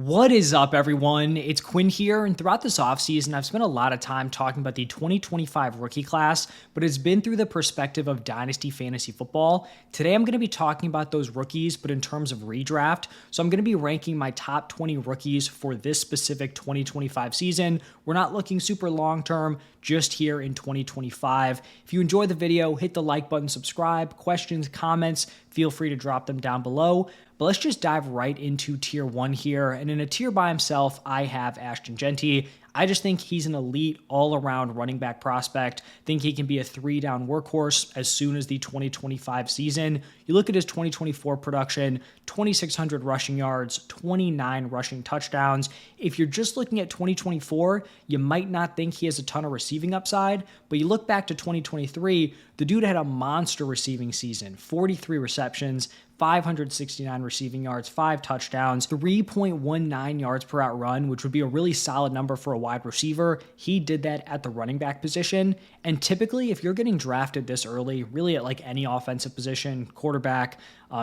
What is up, everyone? It's Quinn here, and throughout this offseason, I've spent a lot of time talking about the 2025 rookie class, but it's been through the perspective of Dynasty Fantasy Football. Today, I'm going to be talking about those rookies, but in terms of redraft. So I'm going to be ranking my top 20 rookies for this specific 2025 season. We're not looking super long-term, just here in 2025. If you enjoyed the video, hit the like button, subscribe, questions, comments, feel free to drop them down below. But let's just dive right into tier 1 here. And in a tier by himself, I have Ashton Jeanty. I just think he's an elite all-around running back prospect. Think he can be a 3-down workhorse as soon as the 2025 season. You look at his 2024 production, 2,600 rushing yards, 29 rushing touchdowns. If you're just looking at 2024, you might not think he has a ton of receiving upside, but you look back to 2023, the dude had a monster receiving season, 43 receptions, 569 receiving yards, 5 touchdowns, 3.19 yards per out run, which would be a really solid number for a wide receiver. He did that at the running back position. And typically, if you're getting drafted this early, really at like any offensive position, quarterback,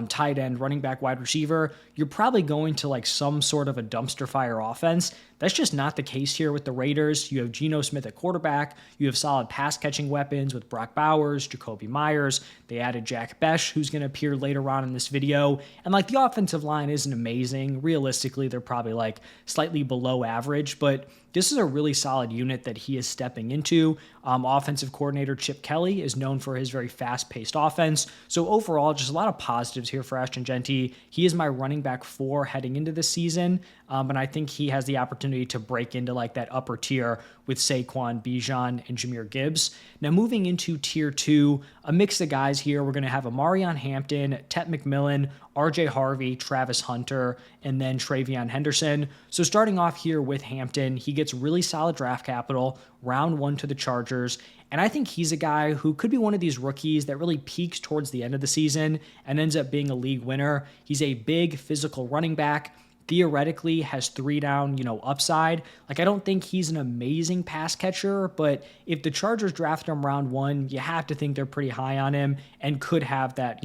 tight end, running back, wide receiver, you're probably going to like some sort of a dumpster fire offense. That's just not the case here with the Raiders. You have Geno Smith at quarterback. You have solid pass catching weapons with Brock Bowers, Jacoby Myers. They added Jack Besh, who's going to appear later on in this video. And like the offensive line isn't amazing. Realistically, they're probably like slightly below average, but this is a really solid unit that he is stepping into. Offensive coordinator Chip Kelly is known for his very fast-paced offense. So overall, just a lot of positives here for Ashton Jeanty. He is my running back 4 heading into this season, and I think he has the opportunity to break into like that upper tier with Saquon, Bijan, and Jahmyr Gibbs. Now moving into tier 2, a mix of guys here. We're going to have Amarion Hampton, Tet McMillan, RJ Harvey, Travis Hunter, and then Travion Henderson. So starting off here with Hampton, he gets really solid draft capital, round 1 to the Chargers. And I think he's a guy who could be one of these rookies that really peaks towards the end of the season and ends up being a league winner. He's a big physical running back. Theoretically has 3-down, upside. Like, I don't think he's an amazing pass catcher, but if the Chargers draft him round 1, you have to think they're pretty high on him and could have that,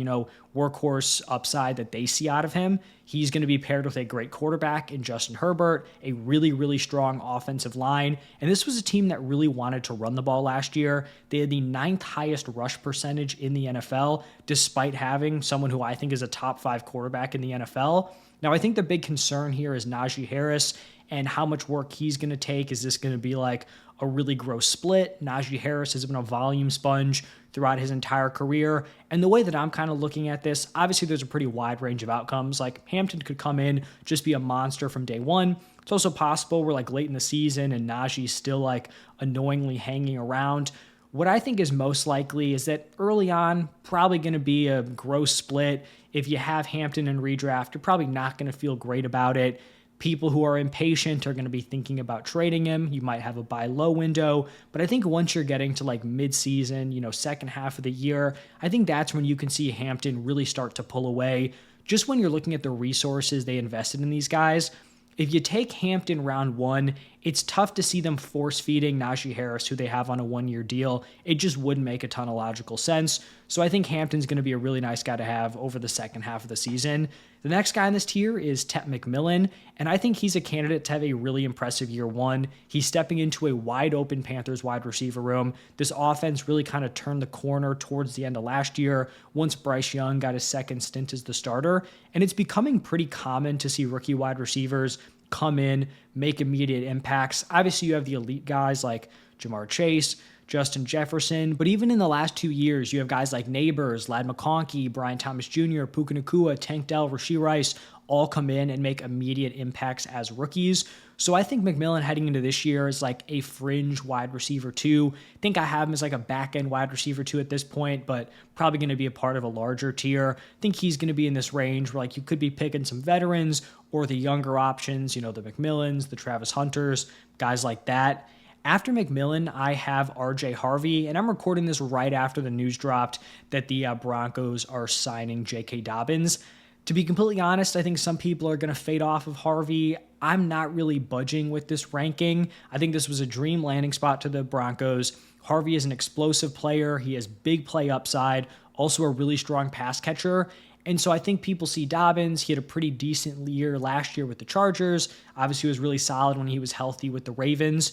workhorse upside that they see out of him. He's going to be paired with a great quarterback in Justin Herbert, a really, really strong offensive line. And this was a team that really wanted to run the ball last year. They had the 9th highest rush percentage in the NFL, despite having someone who I think is a top 5 quarterback in the NFL. Now, I think the big concern here is Najee Harris and how much work he's going to take. Is this going to be like a really gross split? Najee Harris has been a volume sponge throughout his entire career. And the way that I'm kind of looking at this, obviously there's a pretty wide range of outcomes. Like Hampton could come in, just be a monster from day one. It's also possible we're like late in the season and Najee's still like annoyingly hanging around. What I think is most likely is that early on, probably going to be a gross split. If you have Hampton in redraft, you're probably not going to feel great about it. People who are impatient are going to be thinking about trading him. You might have a buy low window, but I think once you're getting to like mid-season, second half of the year, I think that's when you can see Hampton really start to pull away. Just when you're looking at the resources they invested in these guys, if you take Hampton round 1, it's tough to see them force-feeding Najee Harris, who they have on a 1-year deal. It just wouldn't make a ton of logical sense. So I think Hampton's going to be a really nice guy to have over the second half of the season. The next guy in this tier is Tet McMillan, and I think he's a candidate to have a really impressive year 1. He's stepping into a wide-open Panthers wide receiver room. This offense really kind of turned the corner towards the end of last year once Bryce Young got his second stint as the starter, and it's becoming pretty common to see rookie wide receivers come in, make immediate impacts. Obviously, you have the elite guys like Jamar Chase, Justin Jefferson, but even in the last 2 years, you have guys like Neighbors, Ladd McConkey, Brian Thomas Jr., Puka Nacua, Tank Dell, Rashee Rice, all come in and make immediate impacts as rookies. So I think McMillan heading into this year is like a fringe wide receiver 2. I think I have him as like a back-end wide receiver 2 at this point, but probably going to be a part of a larger tier. I think he's going to be in this range where like you could be picking some veterans or the younger options, the McMillans, the Travis Hunters, guys like that. After McMillan, I have RJ Harvey, and I'm recording this right after the news dropped that the Broncos are signing J.K. Dobbins. To be completely honest, I think some people are going to fade off of Harvey. I'm not really budging with this ranking. I think this was a dream landing spot to the Broncos. Harvey is an explosive player. He has big play upside, also a really strong pass catcher. And so I think people see Dobbins. He had a pretty decent year last year with the Chargers. Obviously, he was really solid when he was healthy with the Ravens.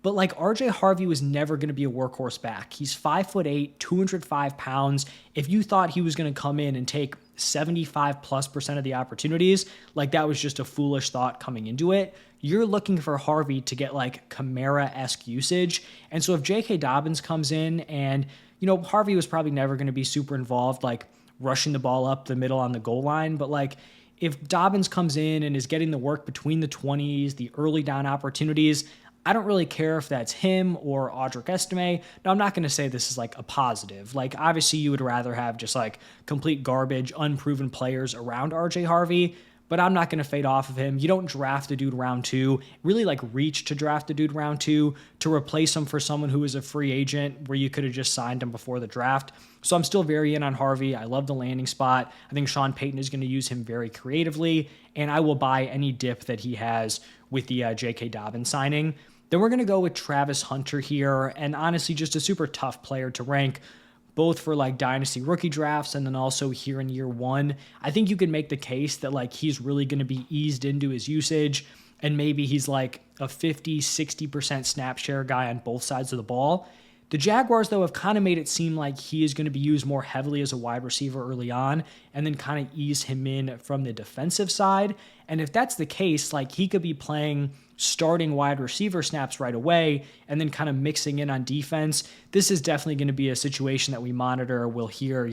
But like RJ Harvey was never going to be a workhorse back. He's 5'8", 205 pounds. If you thought he was going to come in and take 75+% of the opportunities, like that was just a foolish thought coming into it. You're looking for Harvey to get like Kamara-esque usage. And so if J.K. Dobbins comes in and, Harvey was probably never going to be super involved, like rushing the ball up the middle on the goal line. But like if Dobbins comes in and is getting the work between the 20s, the early down opportunities, I don't really care if that's him or Audric Estime. Now, I'm not going to say this is like a positive. Like, obviously, you would rather have just like complete garbage, unproven players around RJ Harvey, but I'm not going to fade off of him. You don't draft a dude round 2, really like reach to draft a dude round 2 to replace him for someone who is a free agent where you could have just signed him before the draft. So I'm still very in on Harvey. I love the landing spot. I think Sean Payton is going to use him very creatively, and I will buy any dip that he has with the J.K. Dobbins signing. Then we're going to go with Travis Hunter here, and honestly, just a super tough player to rank, both for like dynasty rookie drafts and then also here in year 1. I think you can make the case that like he's really going to be eased into his usage, and maybe he's like a 50-60% snap share guy on both sides of the ball. The Jaguars, though, have kind of made it seem like he is going to be used more heavily as a wide receiver early on and then kind of ease him in from the defensive side. And if that's the case, like he could be playing starting wide receiver snaps right away and then kind of mixing in on defense. This is definitely going to be a situation that we monitor. We'll hear,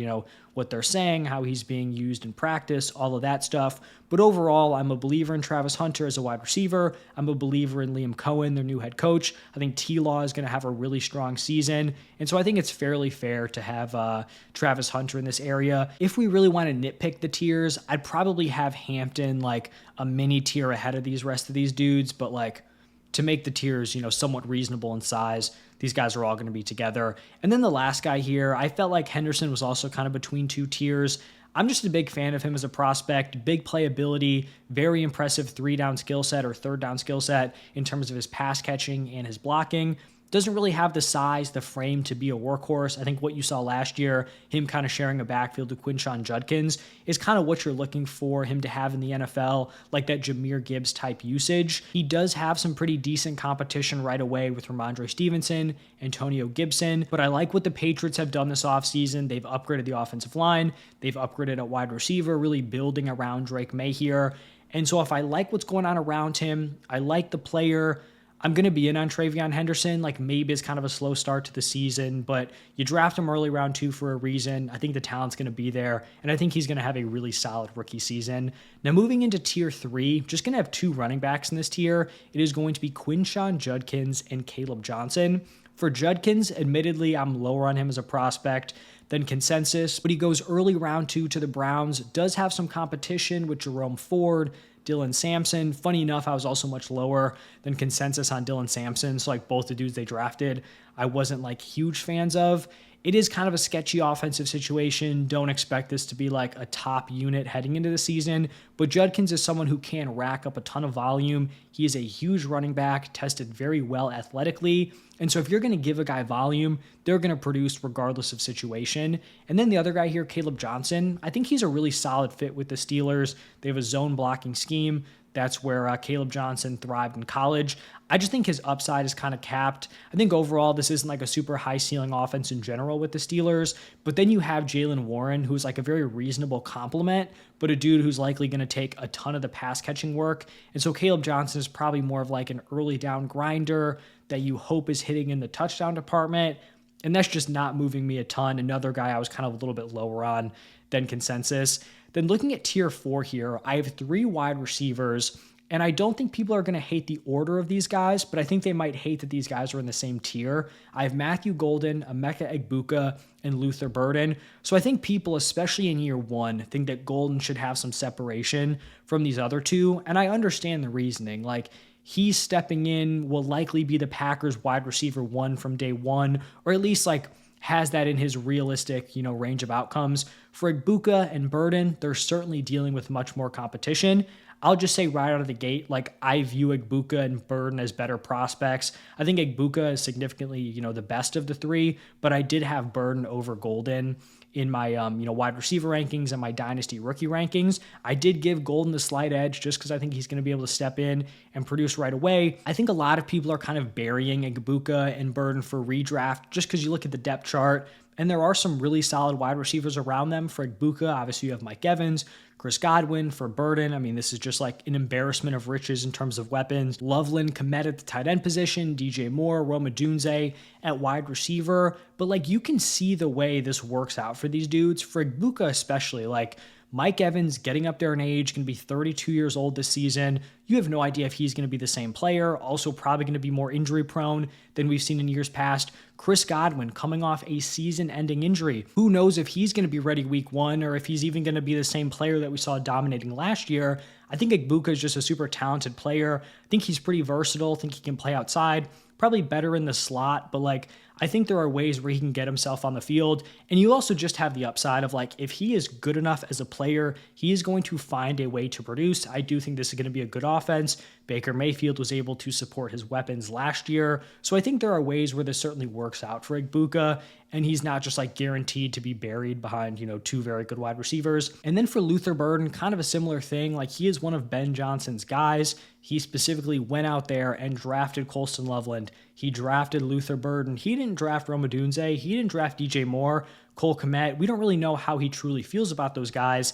what they're saying, how he's being used in practice, all of that stuff. But overall, I'm a believer in Travis Hunter as a wide receiver. I'm a believer in Liam Cohen, their new head coach. I think T-Law is going to have a really strong season. And so I think it's fairly fair to have Travis Hunter in this area. If we really want to nitpick the tiers, I'd probably have Hampton like a mini tier ahead of these rest of these dudes. But like to make the tiers, somewhat reasonable in size, these guys are all going to be together. And then the last guy here, I felt like Henderson was also kind of between two tiers. I'm just a big fan of him as a prospect, big playability, very impressive 3-down skill set or 3rd-down skill set in terms of his pass catching and his blocking. Doesn't really have the size, the frame to be a workhorse. I think what you saw last year, him kind of sharing a backfield with Quinshon Judkins, is kind of what you're looking for him to have in the NFL, like that Jahmyr Gibbs type usage. He does have some pretty decent competition right away with Ramondre Stevenson, Antonio Gibson, but I like what the Patriots have done this offseason. They've upgraded the offensive line. They've upgraded at wide receiver, really building around Drake May here. And so if I like what's going on around him, I like the player, I'm going to be in on TreVeyon Henderson. Like maybe it's kind of a slow start to the season, but you draft him early round 2 for a reason. I think the talent's going to be there, and I think he's going to have a really solid rookie season. Now moving into tier 3, just going to have 2 running backs in this tier. It is going to be Quinshon Judkins and Caleb Johnson. For Judkins, admittedly, I'm lower on him as a prospect than consensus, but he goes early round 2 to the Browns, does have some competition with Jerome Ford, Dylan Sampson. Funny enough, I was also much lower than consensus on Dylan Sampson. So like both the dudes they drafted, I wasn't like huge fans of. It is kind of a sketchy offensive situation. Don't expect this to be like a top unit heading into the season, but Judkins is someone who can rack up a ton of volume. He is a huge running back, tested very well athletically. And so if you're going to give a guy volume, they're going to produce regardless of situation. And then the other guy here, Caleb Johnson, I think he's a really solid fit with the Steelers. They have a zone blocking scheme. That's where Caleb Johnson thrived in college. I just think his upside is kind of capped. I think overall this isn't like a super high ceiling offense in general with the Steelers, but then you have Jaylen Warren, who's like a very reasonable complement, but a dude who's likely going to take a ton of the pass catching work. And so Caleb Johnson is probably more of like an early down grinder that you hope is hitting in the touchdown department. And that's just not moving me a ton. Another guy I was kind of a little bit lower on than consensus. Then looking at tier 4 here, I have 3 wide receivers, and I don't think people are going to hate the order of these guys, but I think they might hate that these guys are in the same tier. I have Matthew Golden, Emeka Egbuka, and Luther Burden. So I think people, especially in year 1, think that Golden should have some separation from these other two, and I understand the reasoning. Like, he's stepping in, will likely be the Packers wide receiver 1 from day 1, or at least like has that in his realistic, range of outcomes. For Egbuka and Burden, they're certainly dealing with much more competition. I'll just say right out of the gate, like I view Egbuka and Burden as better prospects. I think Egbuka is significantly, the best of the 3, but I did have Burden over Golden. in my wide receiver rankings and my dynasty rookie rankings. I did give Golden the slight edge just because I think he's going to be able to step in and produce right away. I think a lot of people are kind of burying Igbuka and Burden for redraft just because you look at the depth chart and there are some really solid wide receivers around them. For Igbuka, obviously you have Mike Evans, Chris Godwin. For Burden, I mean, this is just like an embarrassment of riches in terms of weapons. Loveland, Komet at the tight end position, DJ Moore, Roma Dunze at wide receiver. But like you can see the way this works out for these dudes. For Igbuka especially, like Mike Evans getting up there in age, going to be 32 years old this season. You have no idea if he's going to be the same player. Also probably going to be more injury prone than we've seen in years past. Chris Godwin coming off a season-ending injury. Who knows if he's going to be ready week one or if he's even going to be the same player that we saw dominating last year. I think Igbuka is just a super talented player. I think he's pretty versatile. I think he can play outside. Probably better in the slot, but like I think there are ways where he can get himself on the field. And you also just have the upside of like, if he is good enough as a player, he is going to find a way to produce. I do think this is going to be a good offense. Baker Mayfield was able to support his weapons last year. So I think there are ways where this certainly works out for Igbuka. And he's not just like guaranteed to be buried behind, two very good wide receivers. And then for Luther Burden, kind of a similar thing. Like he is one of Ben Johnson's guys. He specifically went out there and drafted Colston Loveland. He drafted Luther Burden. He didn't draft Roma Dunze. He didn't draft DJ Moore, Cole Kmet. We don't really know how he truly feels about those guys.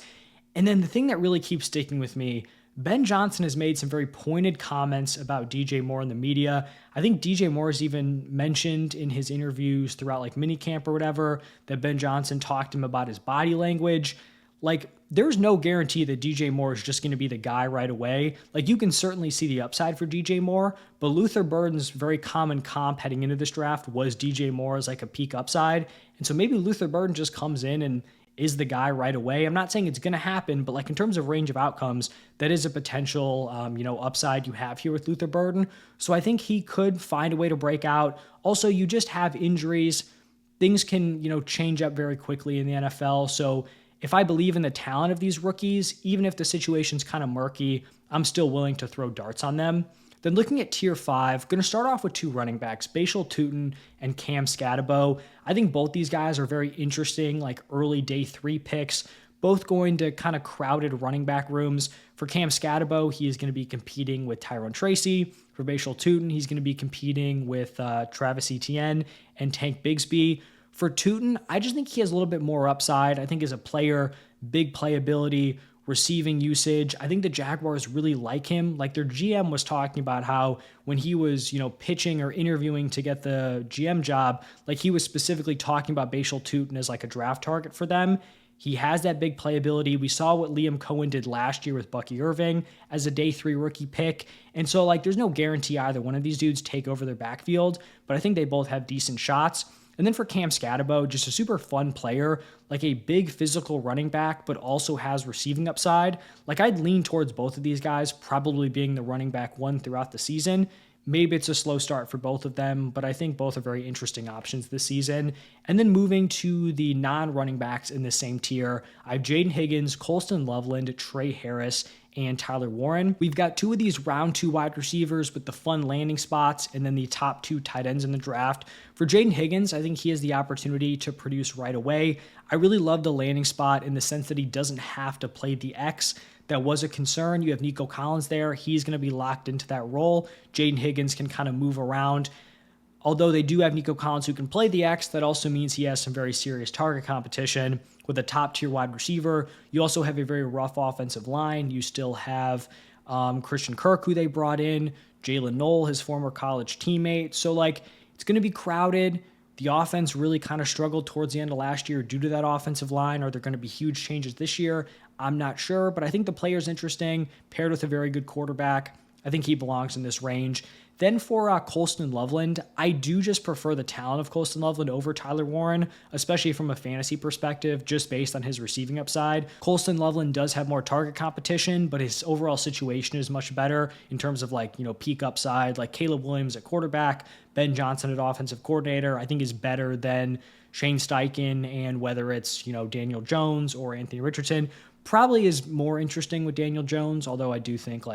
And then the thing that really keeps sticking with me, Ben Johnson has made some very pointed comments about DJ Moore in the media. I think DJ Moore has even mentioned in his interviews throughout like minicamp or whatever that Ben Johnson talked to him about his body language. Like, there's no guarantee that DJ Moore is just going to be the guy right away. Like, you can certainly see the upside for DJ Moore, but Luther Burden's very common comp heading into this draft was DJ Moore as like a peak upside. And so maybe Luther Burden just comes in and is the guy right away. I'm not saying it's going to happen, but like in terms of range of outcomes, that is a potential, upside you have here with Luther Burden. So I think he could find a way to break out. Also, you just have injuries. Things can, change up very quickly in the NFL. So if I believe in the talent of these rookies, even if the situation's kind of murky, I'm still willing to throw darts on them. Then looking at tier 5, going to start off with 2 running backs, Bashal Tutin and Cam Scatabo. I think both these guys are very interesting, like early day 3 picks, both going to kind of crowded running back rooms. For Cam Scatabo, he is going to be competing with Tyrone Tracy. For Bashal Tutin, he's going to be competing with Travis Etienne and Tank Bigsby. For Tutin, I just think he has a little bit more upside. I think as a player, big playability, receiving usage. I think the Jaguars really like him. Like their GM was talking about how when he was, pitching or interviewing to get the GM job, like he was specifically talking about Bashal Tutin as like a draft target for them. He has that big playability. We saw what Liam Cohen did last year with Bucky Irving as a day 3 rookie pick. And so like there's no guarantee either one of these dudes take over their backfield, but I think they both have decent shots. And then for Cam Scatabo, just a super fun player, like a big physical running back, but also has receiving upside. Like I'd lean towards both of these guys probably being the running back 1 throughout the season. Maybe it's a slow start for both of them, but I think both are very interesting options this season. And then moving to the non-running backs in the same tier, I have Jaden Higgins, Colston Loveland, Trey Harris, and Tyler Warren. We've got 2 of these round 2 wide receivers with the fun landing spots and then the top 2 tight ends in the draft. For Jaden Higgins, I think he has the opportunity to produce right away. I really love the landing spot in the sense that he doesn't have to play the X. That was a concern. You have Nico Collins there. He's going to be locked into that role. Jaden Higgins can kind of move around. Although they do have Nico Collins who can play the X, that also means he has some very serious target competition with a top-tier wide receiver. You also have a very rough offensive line. You still have Christian Kirk, who they brought in, Jalen Knoll, his former college teammate. So, like, it's going to be crowded. The offense really kind of struggled towards the end of last year due to that offensive line. Are there going to be huge changes this year? I'm not sure, but I think the player's interesting, paired with a very good quarterback. I think he belongs in this range. Then for Colston Loveland, I do just prefer the talent of Colston Loveland over Tyler Warren, especially from a fantasy perspective, just based on his receiving upside. Colston Loveland does have more target competition, but his overall situation is much better in terms of peak upside. Like Caleb Williams at quarterback, Ben Johnson at offensive coordinator, I think is better than Shane Steichen, and whether it's, Daniel Jones or Anthony Richardson, probably is more interesting with Daniel Jones, although I do think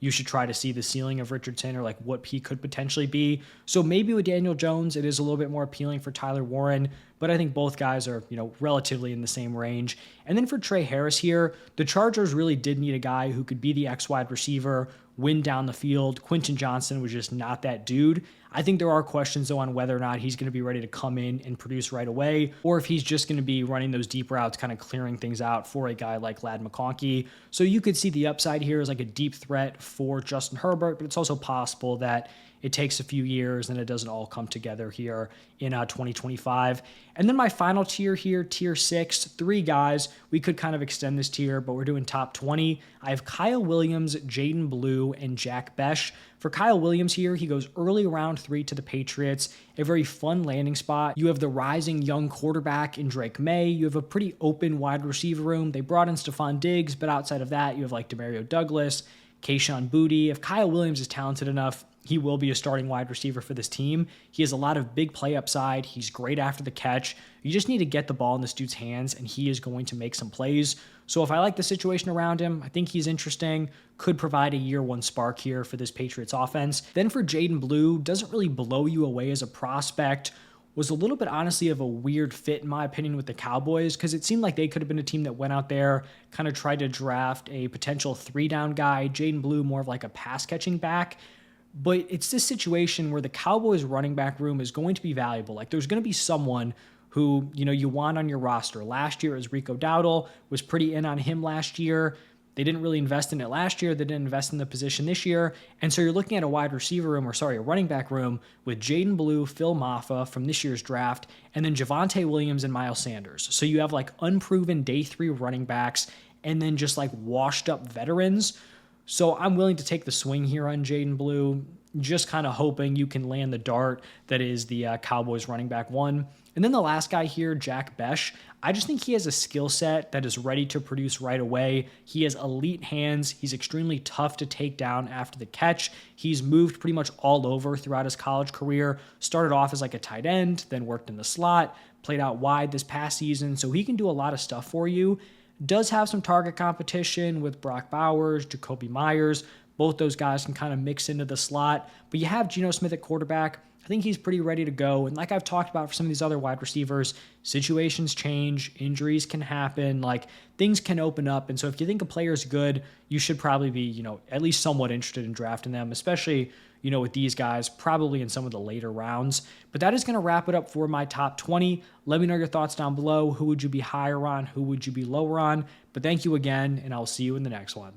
you should try to see the ceiling of Richardson or like what he could potentially be. So maybe with Daniel Jones, it is a little bit more appealing for Tyler Warren, but I think both guys are, relatively in the same range. And then for Trey Harris here, the Chargers really did need a guy who could be the X wide receiver, win down the field. Quentin Johnson was just not that dude. I think there are questions, though, on whether or not he's going to be ready to come in and produce right away, or if he's just going to be running those deep routes, kind of clearing things out for a guy like Ladd McConkey. So you could see the upside here as like a deep threat for Justin Herbert, but it's also possible that it takes a few years and it doesn't all come together here in 2025. And then my final tier here, tier 6, 3 guys. We could kind of extend this tier, but we're doing top 20. I have Kyle Williams, Jaden Blue, and Jack Besh. For Kyle Williams here, he goes early round 3 to the Patriots, a very fun landing spot. You have the rising young quarterback in Drake May. You have a pretty open wide receiver room. They brought in Stephon Diggs, but outside of that, you have like Demario Douglas, Kayshon Boutte. If Kyle Williams is talented enough, he will be a starting wide receiver for this team. He has a lot of big play upside. He's great after the catch. You just need to get the ball in this dude's hands, and he is going to make some plays. So if I like the situation around him, I think he's interesting, could provide a year 1 spark here for this Patriots offense. Then for Jaden Blue, doesn't really blow you away as a prospect. Was a little bit, honestly, of a weird fit, in my opinion, with the Cowboys, because it seemed like they could have been a team that went out there, kind of tried to draft a potential 3-down guy. Jaden Blue, more of like a pass-catching back. But it's this situation where the Cowboys running back room is going to be valuable. Like there's going to be someone who, you want on your roster. Last year, as Rico Dowdle was pretty in on him last year. They didn't really invest in it last year. They didn't invest in the position this year. And so you're looking at a a running back room with Jaden Blue, Phil Maffa from this year's draft, and then Javonte Williams and Miles Sanders. So you have like unproven day 3 running backs and then just like washed up veterans. So I'm willing to take the swing here on Jaden Blue, just kind of hoping you can land the dart that is the Cowboys running back 1. And then the last guy here, Jack Besh, I just think he has a skill set that is ready to produce right away. He has elite hands. He's extremely tough to take down after the catch. He's moved pretty much all over throughout his college career. Started off as like a tight end, then worked in the slot, played out wide this past season. So he can do a lot of stuff for you. Does have some target competition with Brock Bowers, Jacoby Myers. Both those guys can kind of mix into the slot. But you have Geno Smith at quarterback. I think he's pretty ready to go. And like I've talked about for some of these other wide receivers, situations change, injuries can happen, like things can open up. And so if you think a player is good, you should probably be, at least somewhat interested in drafting them, especially, with these guys, probably in some of the later rounds. But that is going to wrap it up for my top 20. Let me know your thoughts down below. Who would you be higher on? Who would you be lower on? But thank you again, and I'll see you in the next one.